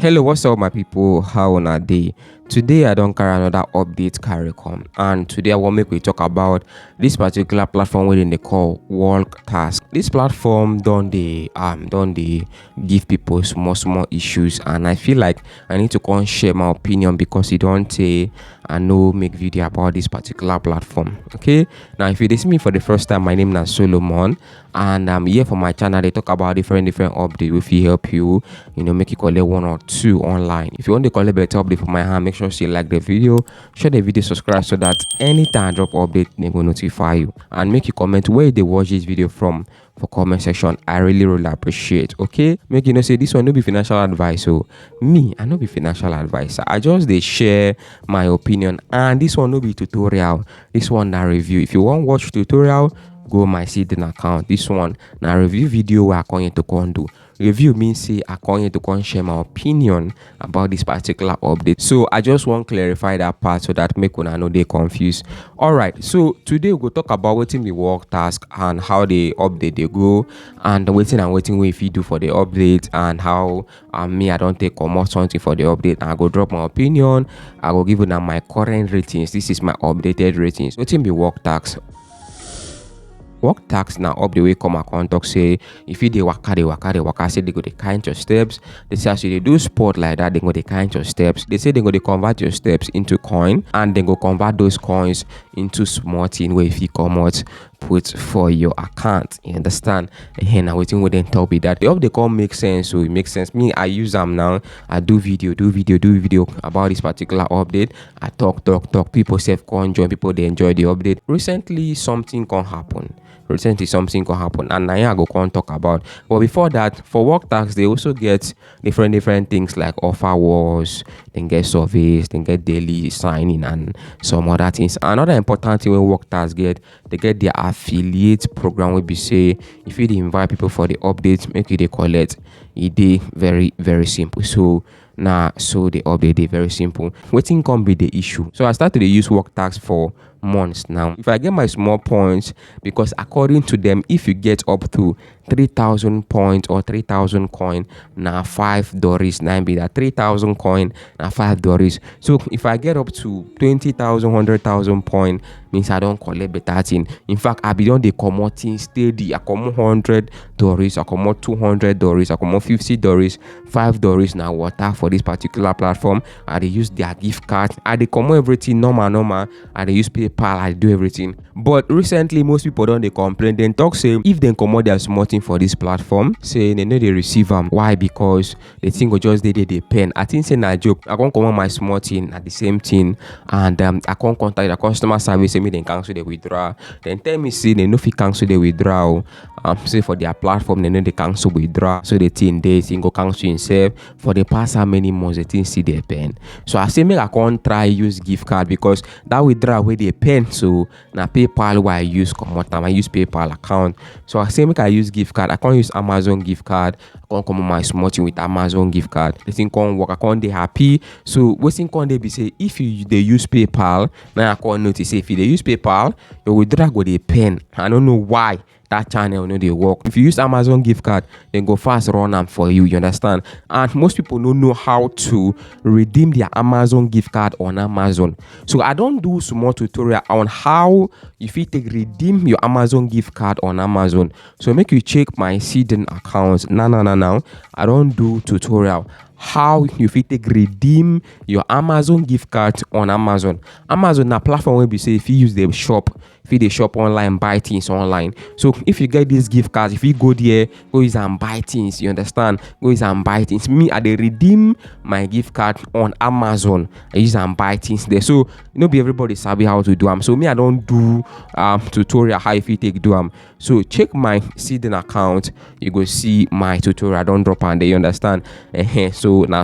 Hello, what's up my people? How on a day? Today I don't carry another update carry come, and today I want make we talk about this particular platform within they call Walktask. This platform don't they give people small issues, and I feel like I need to come share my opinion because you don't say I know make video about this particular platform. Okay, now if you see me for the first time, my name is Solomon, and I'm here for my channel. They talk about different updates if you help you make you collect one or two online. If you want to collect better update for my hand, make sure you like the video, share the video, subscribe so that anytime I drop update they will notify you, and make you comment where they watch this video from for comment section. I really appreciate. Okay, make you know say this one no be financial advice. So me, I no be financial advisor. I just they share my opinion, and this one no be tutorial. This one na review. If you want watch tutorial, go my seeding account. This one na review video where I come here to come do. Review means say I come here to come share my opinion about this particular update. So I just want to clarify that part so that make una know they confused. Alright, so today we go talk about waiting the work task and how the update they go, and waiting way if you do for the update, and how me I don't take come out something for the update. I go drop my opinion. I go give you now my current ratings. This is my updated ratings. Waiting the work task. Walktask now up the way come account talk say if you dey waka say they go the count your steps. They say as you do sport like that, they go the count your steps. They say they go to convert your steps into coin, and then go convert those coins into small thing where if you come out put for your account. You understand? And now waiting with them tell me that the up they call make sense. So it makes sense. Me, I use them now. I do video about this particular update. I talk. People self can join, people they enjoy the update. Recently something can happen, and now I go come talk about. But before that, for work tax they also get different things like offer wars, then get surveys, then get daily signing and some other things. Another important thing when work tax get, they get their affiliate program. Will be say if you invite people for the updates, make it they collect it. They very simple. So the update they very simple. Waiting can be the issue. So I started to use work tax for months now. If I get my small points, because according to them, if you get up to 3,000 points or 3,000 coin, now $5 now be that 3,000 coin now $5. So if I get up to 20,000 100,000 point, means I don't collect better thing. In fact, I be on the commoting steady. I come $100, I come $200, I come $50, $5 now water for this particular platform. I they use their gift card. I they come everything normal. I they use PayPal. I do everything. But recently, most people don't they complain. Then talk say if they come out their small thing for this platform, say they know they receive them. Why? Because they think we just they pen. I think say na joke. I can't come on my small thing at the same thing, and I can't contact the customer service. Me then cancel the withdrawal. Then tell me say they know if you cancel the withdrawal. Say for their platform they know they cancel withdrawal. So they think go cancel himself. For the past how many months they think see their pen. So I say make I can't try use gift card, because that withdrawal where they pen. So na PayPal where I use come I use PayPal account. So I say make I use gift card. I can't use Amazon gift card. I can't come on my small thing with Amazon gift card. The thing can't work. I can't they happy. So what thing can't they be say if they use PayPal, now I can't notice say if they use PayPal, your withdrawal go they pen. I don't know why that channel they work. If you use Amazon gift card, then go fast run them for you understand? And most people don't know how to redeem their Amazon gift card on Amazon. So I don't do small tutorial on how if you take redeem your Amazon gift card on Amazon. So make you check my seeding account. Now I don't do tutorial how you fit take redeem your Amazon gift card on Amazon. Amazon na platform where we say if you use the shop, if you shop online, buy things online. So if you get these gift cards, if you go there, go use and buy things, you understand? Go use and buy things. Me, I dey redeem my gift card on Amazon. I use and buy things there. So be everybody sabi how to do them. So me, I don't do tutorial how if you take do them. So check my seeding account, you go see my tutorial. I don't drop on there, you understand? So now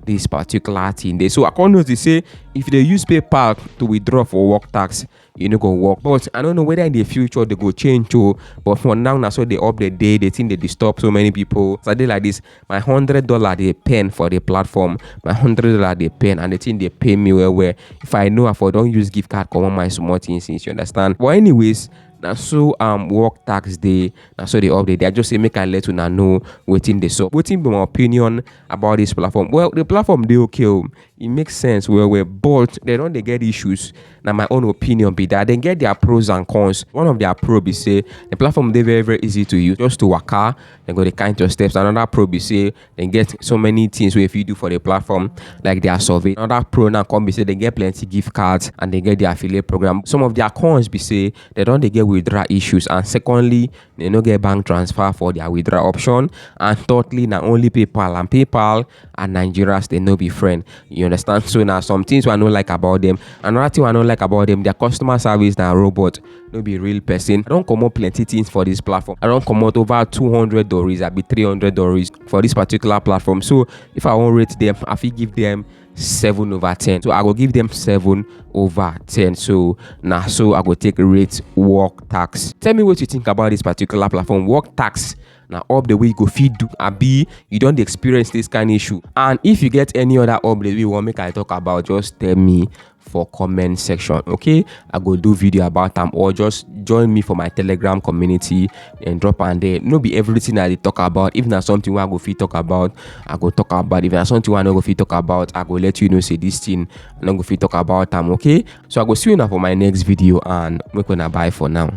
this particular thing there. So I can't notice say if they use PayPal to withdraw for work tax, go work. But I don't know whether in the future they go change too. But for now so they update they think they disturb so many people. So they like this, my $100 they pen for the platform, my $100 they pen, and they think they pay me well. If I know if I don't use gift card come on my small things, you understand? But anyways, Now so work tax day, now so they update. I just say make I let una know waiting the so. Waiting be my opinion about this platform. Well, the platform they okay. It makes sense well, but they don't they get issues. Now my own opinion be that they get their pros and cons. One of their pro be say the platform they very easy to use. Just to waka, they go the kind of steps. Another pro be say they get so many things where if you do for the platform like their survey. Another pro now come be say they get plenty gift cards and they get their affiliate program. Some of their cons be say they don't they get withdrawal issues, and secondly they no get bank transfer for their withdrawal option, and thirdly now only PayPal and Nigerians they no be friend. You understand? So now some things I don't like about them. Another thing I don't like about them, their customer service now robot, no be real person. I don't come up plenty things for this platform. I don't come out over $200. I be $300 for this particular platform. So if I won't rate them, I will give them 7 over 10. So I will give them 7 over 10. So now so I will take rate Walktask. Tell me what you think about this particular platform. Walktask now up the way you go feed do abi you don't experience this kind of issue, and if you get any other update we want make I talk about, just tell me for comment section. Okay, I go do video about them, or just join me for my Telegram community and drop and there. No be everything I talk about. If there's something I go fit talk about, I go talk about. If there's something I no go fit talk about, I go let you know say this thing I no go fit talk about them. Okay, so I go see you now for my next video, and we're gonna bye for now.